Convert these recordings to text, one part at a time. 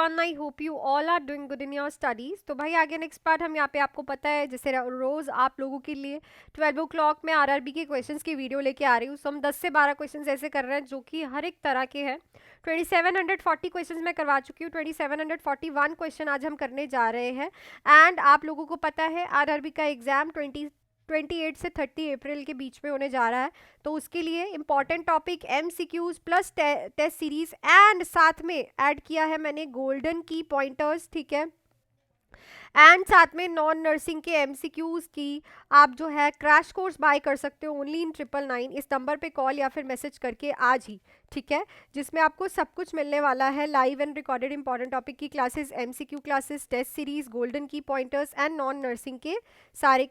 everyone, I hope you all are doing good in your studies। तो भाई आगे next part हम यहाँ पे आपको पता है जैसे रोज़ आप लोगों के लिए 12 o'clock में आरआरबी के क्वेश्चंस की वीडियो लेके आ रही हूँ। सो हम 10 से 12 क्वेश्चंस ऐसे कर रहे हैं जो कि हर एक तरह के हैं। 2740 क्वेश्चंस मैं करवा चुकी हूँ, 2741 क्वेश्चन आज हम करने जा रहे हैं। एंड आप लोगों को पता है आरआरबी का एग्जाम 28 से 30 अप्रैल के बीच में होने जा रहा है। तो उसके लिए important topic MCQs plus test series and साथ में ऐड किया है मैंने गोल्डन की पॉइंटर्स, ठीक है। एंड साथ में नॉन नर्सिंग के एमसीक्यूज की आप जो है क्रैश कोर्स बाय कर सकते हो ओनली इन 999 इस नंबर पे कॉल या फिर मैसेज करके आज ही, ठीक है। जिसमें आपको सब कुछ मिलने वाला है, live and recorded important topic की classes, MCQ classes, test series, golden की पॉइंटर्स एंड नॉन नर्सिंग के सारे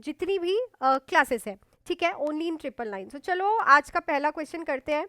जितनी भी क्लासेस हैं, ठीक है, ओनली इन 999। सो चलो आज का पहला क्वेश्चन करते हैं।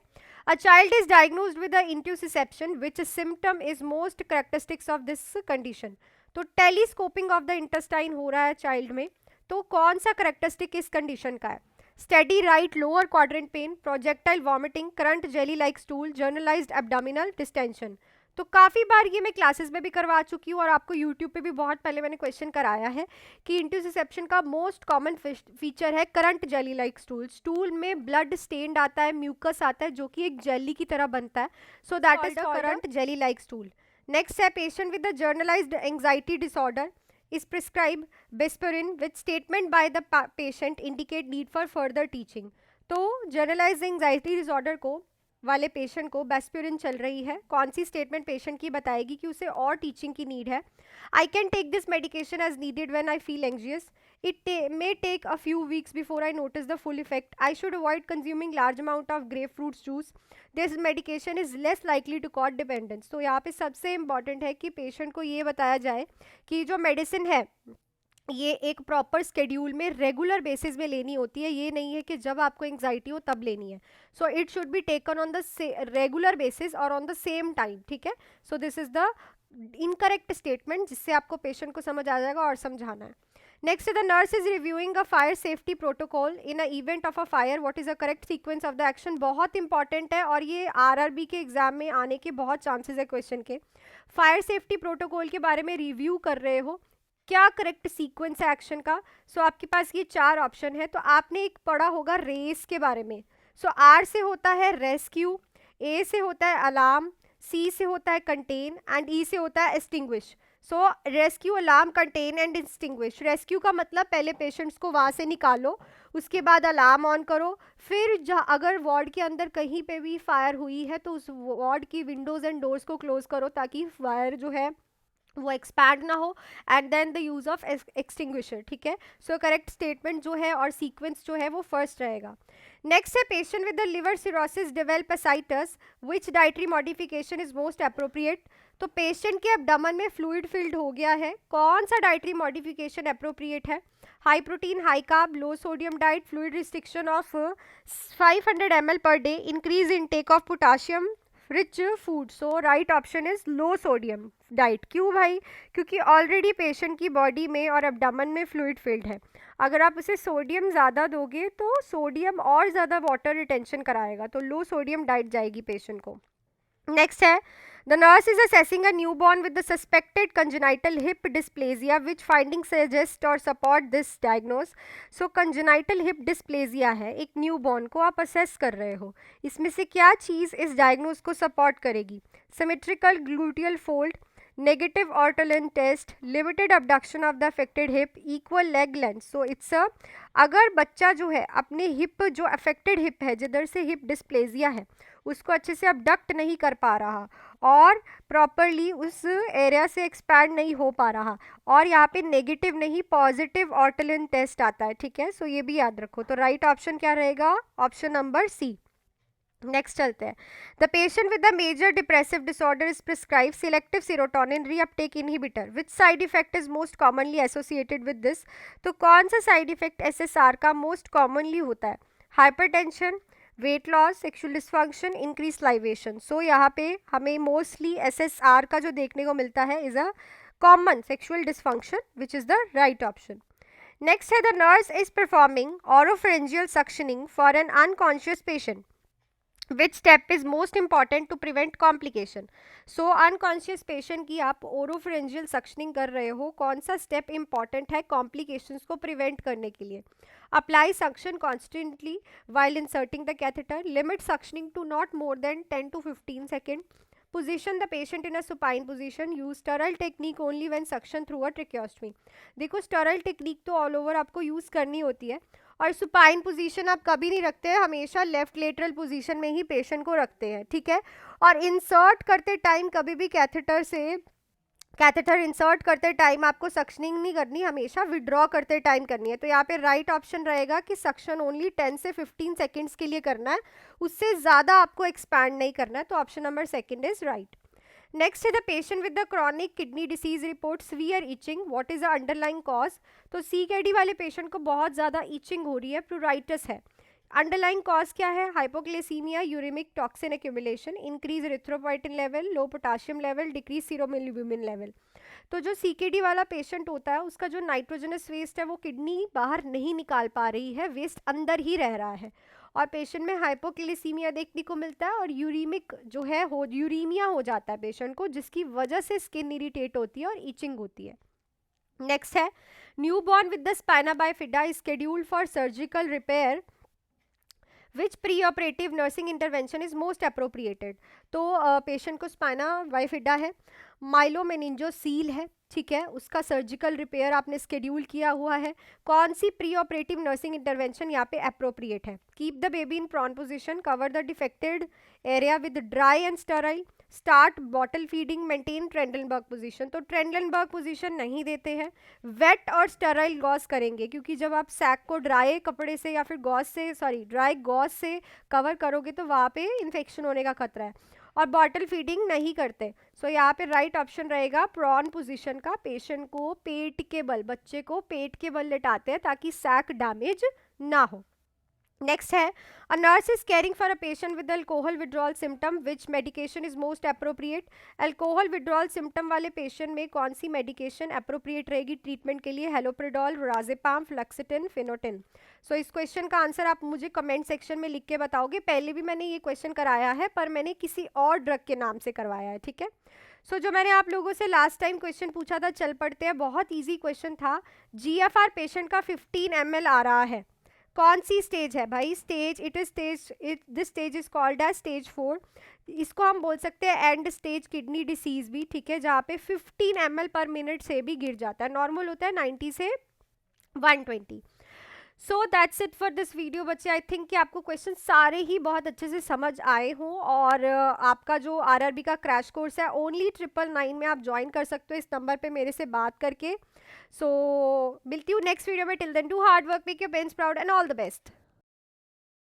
A child is diagnosed with the intussusception. Which symptom is most characteristics of this condition? तो टेलीस्कोपिंग ऑफ द इंटेस्टाइन हो रहा है चाइल्ड में, तो कौन सा करेक्टरिस्टिक इस कंडीशन का है? Steady right lower quadrant pain, projectile vomiting, currant jelly like stool, generalised abdominal distension. तो काफ़ी बार ये मैं क्लासेस में भी करवा चुकी हूँ और आपको यूट्यूब पे भी बहुत पहले मैंने क्वेश्चन कराया है कि इंटरसेप्शन का मोस्ट कॉमन फीचर है current jelly like stool. Stool में ब्लड स्टेन्ड आता है, म्यूकस आता है जो कि एक जेली की तरह बनता है। So that is the currant jelly like stool. Next है patient with the generalised anxiety disorder is prescribed Besperin with statement by the patient indicate need for further teaching। तो जनरलाइज्ड एंग्जाइटी डिसऑर्डर को वाले patient को बेस्प्यूरिन चल रही है, कौन सी statement patient की बताएगी कि उसे और टीचिंग की नीड है? I can take this medication as needed when I feel anxious, it may take a few weeks before I notice the full effect, I should avoid consuming large amount of grapefruits juice, this medication is less likely to cause dependence. तो यहाँ पे सबसे important है कि patient को ये बताया जाए कि जो मेडिसिन है ये एक प्रॉपर स्केड्यूल में रेगुलर बेसिस में लेनी होती है, ये नहीं है कि जब आपको एंग्जाइटी हो तब लेनी है। So it should be taken on the regular basis और ऑन द सेम टाइम, ठीक है। So this is the incorrect statement जिससे आपको पेशेंट को समझ आ जाएगा और समझाना है। Next the nurse is reviewing a fire safety protocol in a event of a fire, what is a correct sequence of the action. बहुत इंपॉर्टेंट है और ये आरआरबी के एग्जाम में आने के बहुत चांसेस है क्वेश्चन के। फायर सेफ्टी प्रोटोकॉल के बारे में रिव्यू कर रहे हो, क्या करेक्ट सीक्वेंस है एक्शन का? सो आपके पास ये 4 ऑप्शन है। तो आपने एक पढ़ा होगा रेस के बारे में। सो आर से होता है रेस्क्यू, ए से होता है अलार्म, सी से होता है कंटेन एंड ई से होता है extinguish. So rescue, alarm, contain and extinguish. Rescue का मतलब पहले पेशेंट्स को वहाँ से निकालो, उसके बाद अलार्म ऑन करो, फिर जहाँ अगर वार्ड के अंदर कहीं पे भी फायर हुई है तो उस वार्ड की विंडोज़ एंड डोर्स को क्लोज करो ताकि फायर जो है वो एक्सपैंड ना हो, and then the use of extinguisher, ठीक है। सो करेक्ट स्टेटमेंट जो है और सीक्वेंस जो है वो फर्स्ट रहेगा। नेक्स्ट है patient with the liver cirrhosis develop ascites, which dietary modification is most appropriate. तो पेशेंट के एब्डोमेन में फ्लूइड फिल्ड हो गया है, कौन सा डाइटरी मॉडिफिकेशन अप्रोप्रिएट है? High protein, high carb, low sodium diet, fluid restriction of 500 ml per day, increase intake of potassium rich food. So right option is low sodium diet. क्यों भाई? क्योंकि already patient की body में और abdomen में fluid field है, अगर आप उसे सोडियम ज़्यादा दोगे तो सोडियम और ज़्यादा वाटर रिटेंशन कराएगा, तो लो सोडियम डाइट जाएगी पेशेंट को। नेक्स्ट है the nurse is assessing a newborn with the suspected congenital hip dysplasia, which finding suggest or support this diagnosis. So congenital hip dysplasia है, एक newborn को आप assess कर रहे हो, इसमें से क्या चीज़ इस डायग्नोस को सपोर्ट करेगी? Symmetrical gluteal fold, negative Ortolani test, limited abduction of the affected hip, equal leg length. So it's a, अगर बच्चा जो है अपने हिप जो अफेक्टेड हिप है जिधर से हिप डिस्प्लेजिया है उसको अच्छे से अबडक्ट नहीं कर पा रहा और प्रॉपरली उस एरिया से एक्सपैंड नहीं हो पा रहा, और यहाँ पे नेगेटिव नहीं पॉजिटिव ऑर्टोलिन टेस्ट आता है, ठीक है। सो ये भी याद रखो। तो राइट ऑप्शन क्या रहेगा? Option number C. नेक्स्ट चलते हैं। The patient with the major depressive disorder is prescribe selective serotonin reuptake inhibitor, which side effect is most commonly associated with this. तो कौन सा साइड इफेक्ट एसएसआर का most commonly होता है? Hypertension, weight loss, sexual dysfunction, increase salivation. So यहाँ पे हमें mostly SSR का जो देखने को मिलता है is a common sexual dysfunction, which is the right option. Next है the nurse is performing oropharyngeal suctioning for an unconscious patient, which step is most important to prevent complication. So unconscious patient की आप oropharyngeal suctioning कर रहे हो, कौन सा step important है complications को प्रिवेंट करने के लिए? Apply suction constantly while inserting the catheter, limit suctioning to not more than 10 to 15 second, position the patient in a supine position, use sterile technique only when suction through a tracheostomy। देखो sterile technique तो all over आपको use करनी होती है, और supine position आप कभी नहीं रखते हैं, हमेशा लेफ्ट लेटरल पोजीशन में ही पेशेंट को रखते हैं, ठीक है। और इंसर्ट करते टाइम कभी भी कैथेटर इंसर्ट करते टाइम आपको सक्शनिंग नहीं करनी, हमेशा विड्रॉ करते टाइम करनी है। तो यहाँ पे राइट ऑप्शन रहेगा कि सक्शन ओनली 10 से 15 सेकेंड्स के लिए करना है, उससे ज़्यादा आपको एक्सपैंड नहीं करना है। तो option number second is right. Next है the patient with the chronic kidney disease report severe itching, what is the underlying cause? तो CKD वाले पेशेंट को बहुत ज़्यादा ईचिंग हो रही है, प्लूराइटिस है। अंडरलाइंग कॉज क्या है? Hypocalcaemia, uraemic toxin accumulation, increase erythropoietin level, low potassium level, decrease serum albumin level. तो जो CKD वाला पेशेंट होता है उसका जो नाइट्रोजनस वेस्ट है वो किडनी बाहर नहीं निकाल पा रही है, वेस्ट अंदर ही रह रहा है, और पेशेंट में हाइपोक्लेसीमिया देखने को मिलता है, और यूरीमिक जो है यूरीमिया हो जाता है पेशेंट को, जिसकी वजह से स्किन इरिटेट होती है और ईचिंग होती है। नेक्स्ट है newborn with the spina bifida is scheduled for surgical repair, which pre operative nursing intervention is most appropriated. तो पेशेंट को स्पाइना बाइफिडा है, माइलोमेनिंजोसील है, ठीक है, उसका सर्जिकल रिपेयर आपने स्केड्यूल किया हुआ है, कौन सी प्री ऑपरेटिव नर्सिंग इंटरवेंशन यहाँ पे अप्रोप्रिएट है? Keep the baby in prone position, cover the defected area with dry and sterile, start bottle feeding, maintain Trendelenburg position. तो ट्रेंडलबर्ग पोजीशन नहीं देते हैं, वेट और स्टराइल गॉज करेंगे, क्योंकि जब आप सैक को ड्राई कपड़े से या फिर ड्राई गॉज से कवर करोगे तो वहाँ पे इन्फेक्शन होने का खतरा है, और बॉटल फीडिंग नहीं करते। सो यहाँ पे राइट ऑप्शन रहेगा प्रॉन पोजीशन का, पेशेंट को पेट के बल, बच्चे को पेट के बल लेटाते हैं ताकि सैक डैमेज ना हो। नेक्स्ट है a nurse is caring for a patient with alcohol withdrawal symptom, which medication is most appropriate? Alcohol withdrawal symptom वाले पेशेंट में कौन सी मेडिकेशन अप्रोप्रिएट रहेगी ट्रीटमेंट के लिए? हेलोप्रिडॉल, राजेपाम, फ्लक्सिटिन, फिनोटिन। सो इस क्वेश्चन का आंसर आप मुझे कमेंट सेक्शन में लिख के बताओगे। पहले भी मैंने ये क्वेश्चन कराया है, पर मैंने किसी और ड्रग के नाम से करवाया है, ठीक है। सो जो मैंने आप लोगों से लास्ट टाइम क्वेश्चन पूछा था, चल पड़ते हैं, बहुत ईजी क्वेश्चन था। GFR पेशेंट का 15 ml आ रहा है, कौन सी स्टेज है भाई? Stage it is stage, this stage is called as stage 4। इसको हम बोल सकते हैं एंड स्टेज किडनी डिसीज भी, ठीक है, जहाँ पे 15 ml पर मिनट से भी गिर जाता है, नॉर्मल होता है 90 से 120। So that's it for this video बच्चे। आई थिंक कि आपको क्वेश्चन सारे ही बहुत अच्छे से समझ आए हों, और आपका जो RRB का क्रैश कोर्स है ओनली 999 में आप ज्वाइन कर सकते हो इस नंबर पे मेरे से बात करके। सो मिलती हूँ नेक्स्ट वीडियो में, till then do hard work, make your parents proud and all the best.